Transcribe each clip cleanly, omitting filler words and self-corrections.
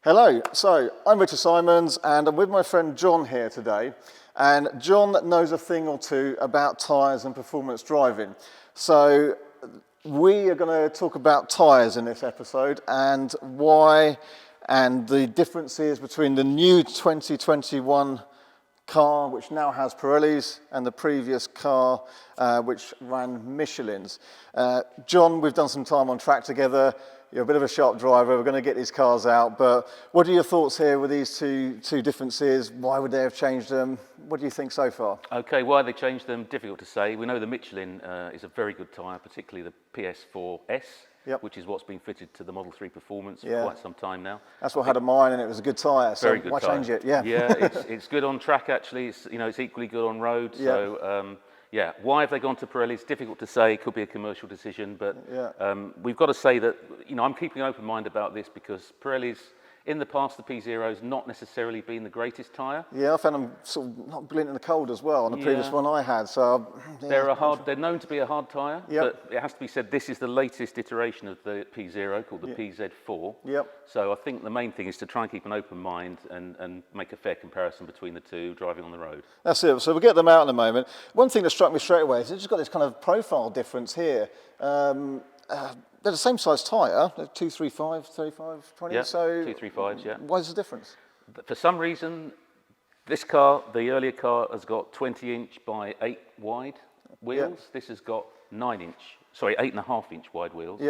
Hello, so I'm Richard Simons and I'm with my friend John here today, and John knows a thing or two about tyres and performance driving. So we are going to talk about tyres in this episode and why and the differences between the new 2021 car, which now has Pirellis, and the previous car, which ran Michelins. John, we've done some time on track together. You're a bit of a sharp driver. We're going to get these cars out, but what are your thoughts here with these two differences? Why would they have changed them? What do you think so far? Okay, why they changed them, difficult to say. We know the Michelin is a very good tyre, particularly the PS4S, which is what's been fitted to the Model 3 Performance for quite some time now. That's what I had in mind, and it was a good tyre, so very good why tyre. change it? Yeah, it's good on track actually. It's equally good on road. So why have they gone to Pirelli? It's difficult to say. It could be a commercial decision, but we've got to say that I'm keeping an open mind about this because Pirelli's in the past, the P0's not necessarily been the greatest tyre. Yeah, I found them sort of not brilliant in the cold as well on the previous one I had. So they're known to be a hard tyre, but it has to be said this is the latest iteration of the P0 called the PZ4. So I think the main thing is to try and keep an open mind and make a fair comparison between the two driving on the road. That's it. So we'll get them out in a moment. One thing that struck me straight away is it's just got this kind of profile difference here. They're the same size tyre, 235, 35, 20. Yeah, so 235s, yeah. Why is the difference? For some reason, this car, the earlier car, has got 20-inch by 8 wide wheels. This has got 8.5-inch wide wheels.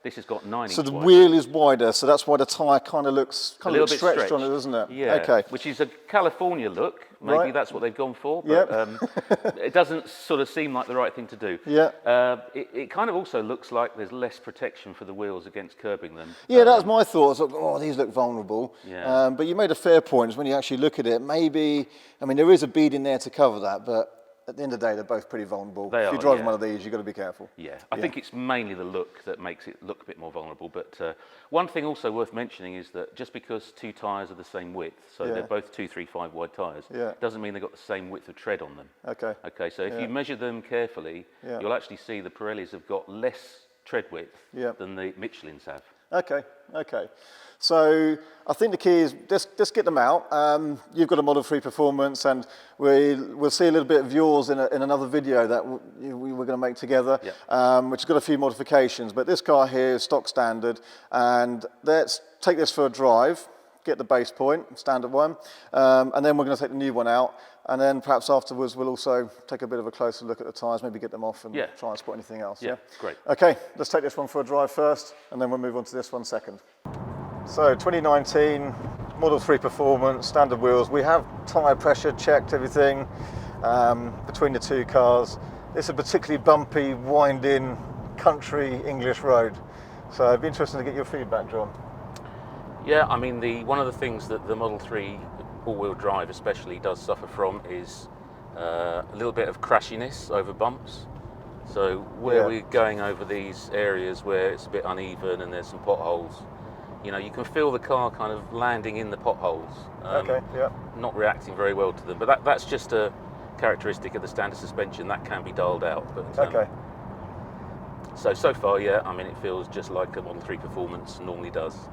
This has got 9-inch. So the wheel is wider, so that's why the tyre kind of looks a little bit stretched on it, doesn't it? Yeah. Okay. Which is a California look. Maybe that's what they've gone for. But it doesn't sort of seem like the right thing to do. It kind of also looks like there's less protection for the wheels against curbing them. Yeah, that was my thought. Oh, these look vulnerable. But you made a fair point. When you actually look at it, maybe, I mean, there is a bead in there to cover that, but at the end of the day, they're both pretty vulnerable. If you're driving one of these, you've got to be careful. I think it's mainly the look that makes it look a bit more vulnerable. But one thing also worth mentioning is that just because two tyres are the same width, so they're both 235 wide tyres, doesn't mean they've got the same width of tread on them. Okay, so if you measure them carefully, you'll actually see the Pirellis have got less tread width than the Michelins have. Okay. So I think the key is just get them out. You've got a Model 3 Performance, and we'll see a little bit of yours in another video that we're going to make together, which has got a few modifications. But this car here is stock standard, and let's take this for a drive, get the base point, standard one, and then we're going to take the new one out. And then perhaps afterwards we'll also take a bit of a closer look at the tyres, maybe get them off and try and spot anything else. Great. Okay, let's take this one for a drive first, and then we'll move on to this one second. So 2019 Model 3 Performance, standard wheels. We have tyre pressure checked, everything between the two cars. It's a particularly bumpy, winding, country English road. So it'd be interesting to get your feedback, John. Yeah, I mean, one of the things that the Model 3 all-wheel drive especially does suffer from is a little bit of crashiness over bumps. So where we're going over these areas where it's a bit uneven and there's some potholes, you can feel the car kind of landing in the potholes, not reacting very well to them. But that's just a characteristic of the standard suspension. That can be dialed out. But, so far, I mean, it feels just like a Model 3 Performance normally does.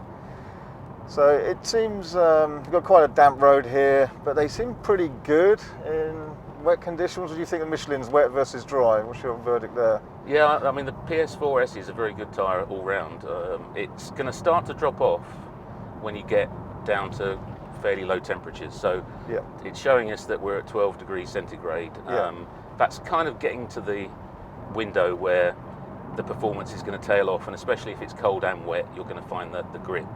So it seems we've got quite a damp road here, but they seem pretty good in wet conditions. What do you think of Michelin's wet versus dry? What's your verdict there? Yeah, I mean, the PS4S is a very good tyre all round. It's going to start to drop off when you get down to fairly low temperatures. So it's showing us that we're at 12 degrees centigrade. That's kind of getting to the window where the performance is going to tail off, and especially if it's cold and wet, you're going to find that the grip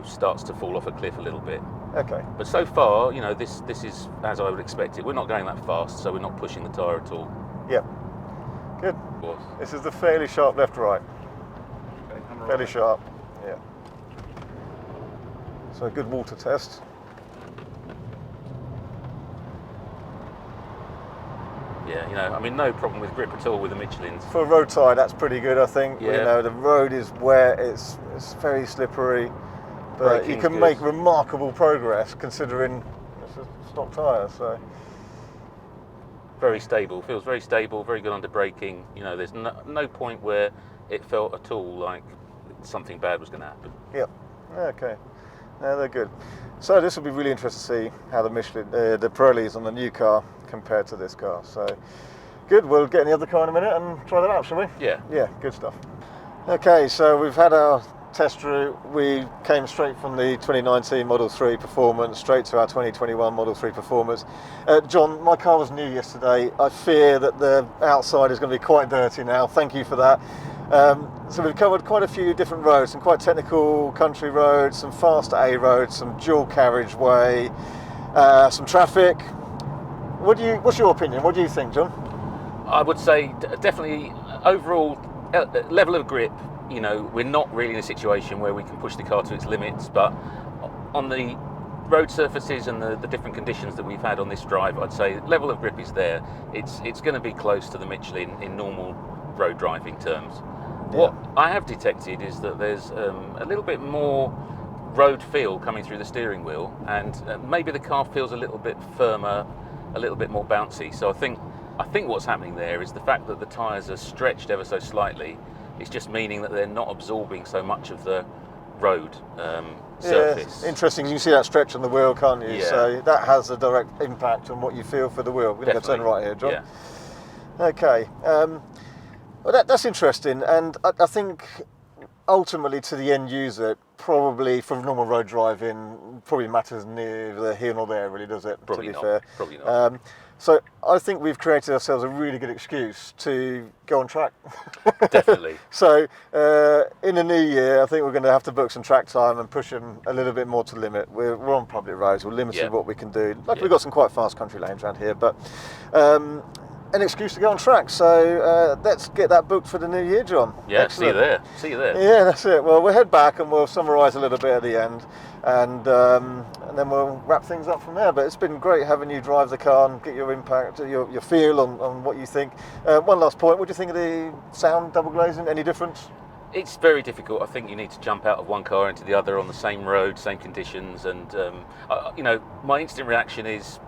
starts to fall off a cliff a little bit. But so far, this is as I would expect it. We're not going that fast, so we're not pushing the tyre at all. Good. This is the fairly sharp left-right. Fairly sharp, So a good water test. I mean, no problem with grip at all with the Michelins. For a road tyre, that's pretty good, I think. The road is wet, it's very slippery. But you can make remarkable progress considering it's a stock tyre. So very stable, feels very stable, very good under braking. There's no point where it felt at all like something bad was going to happen. Okay. Yeah, they're good. So this will be really interesting to see how the Michelin, the Pirellis on the new car compared to this car. So good. We'll get in the other car in a minute and try that out, shall we? Yeah. Yeah, good stuff. Okay, so we've had our test route. We came straight from the 2019 Model 3 Performance straight to our 2021 Model 3 Performance. John, my car was new yesterday. I fear that the outside is going to be quite dirty now. Thank you for that. So we've covered quite a few different roads, some quite technical country roads, some fast A roads, some dual carriageway, some traffic. What's your opinion? What do you think, John? I would say definitely overall level of grip. You know, we're not really in a situation where we can push the car to its limits, but on the road surfaces and the different conditions that we've had on this drive, I'd say level of grip is there. It's going to be close to the Michelin in normal road driving terms. Yeah. What I have detected is that there's a little bit more road feel coming through the steering wheel, and maybe the car feels a little bit firmer, a little bit more bouncy. So I think what's happening there is the fact that the tyres are stretched ever so slightly. It's just meaning that they're not absorbing so much of the road surface. Yeah, interesting. You can see that stretch on the wheel, can't you? Yeah. So that has a direct impact on what you feel for the wheel. We're going to turn right here, John. Yeah. Okay. Well, that's interesting, and I think ultimately to the end user, probably for normal road driving, probably matters neither here nor there, really, does it? Probably to be not. fair. Probably not. So I think we've created ourselves a really good excuse to go on track. Definitely. So in the new year, I think we're going to have to book some track time and push them a little bit more to limit. We're on public roads. We're limited Yeah. what we can do. Luckily, Yeah. we've got some quite fast country lanes around here, but an excuse to go on track. So let's get that booked for the new year, John. Yeah. Excellent. See you there. See you there. Yeah, that's it. Well, we'll head back and we'll summarise a little bit at the end, and then we'll wrap things up from there. But it's been great having you drive the car and get your impact, your feel on what you think. One last point, what do you think of the sound double glazing? Any difference? It's very difficult. I think you need to jump out of one car into the other on the same road, same conditions, and you know, my instant reaction is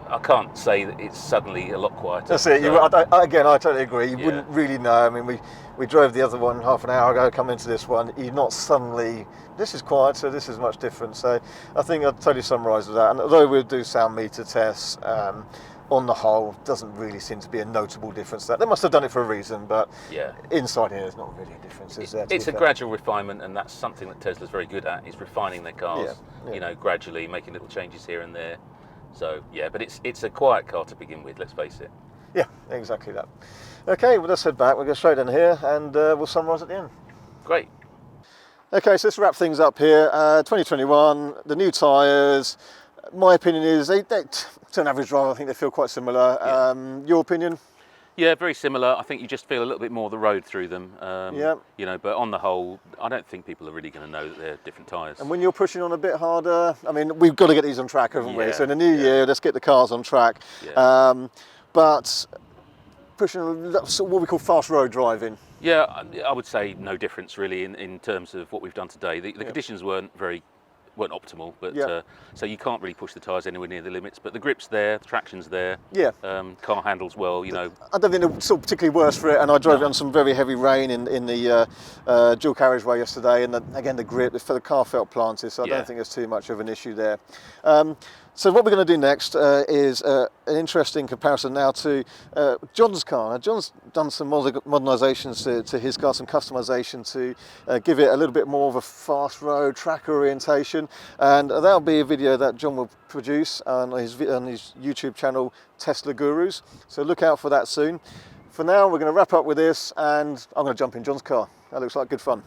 I can't say that it's suddenly a lot quieter. That's it. Again, I totally agree. You wouldn't really know. I mean, we drove the other one half an hour ago, come into this one. You're not suddenly, this is quieter, this is much different. So I think I'd totally summarise with that. And although we'll do sound meter tests, on the whole, doesn't really seem to be a notable difference. They must have done it for a reason, but inside here, there's not really a difference, is there? It's a gradual refinement, and that's something that Tesla's very good at, is refining their cars, you know, gradually, making little changes here and there. So, yeah, but it's a quiet car to begin with, let's face it. Yeah, exactly that. Okay, well, let's head back. We'll go straight in here, and we'll summarise at the end. Great. Okay, so let's wrap things up here. 2021, the new tyres. My opinion is, they to an average driver, I think they feel quite similar. Your opinion? Yeah, very similar. I think you just feel a little bit more of the road through them. You know, but on the whole, I don't think people are really going to know that they're different tyres. And when you're pushing on a bit harder, I mean, we've got to get these on track, haven't we? Yeah, So in the new year, let's get the cars on track. Yeah. But pushing what we call fast road driving. Yeah, I would say no difference really in terms of what we've done today. The conditions weren't optimal, but so you can't really push the tyres anywhere near the limits. But the grip's there, the traction's there. Yeah. Car handles well, you know. I don't think they're sort of particularly worse for it, and I drove it on some very heavy rain in the dual carriageway yesterday, and again the grip, the car felt planted, so I don't think there's too much of an issue there. So what we're going to do next is an interesting comparison now to John's car. Now, John's done some modernisations to his car, some customisation to give it a little bit more of a fast road track orientation, and that'll be a video that John will produce on his YouTube channel, Tesla Gurus. So look out for that soon. For now, we're going to wrap up with this, and I'm going to jump in John's car. That looks like good fun.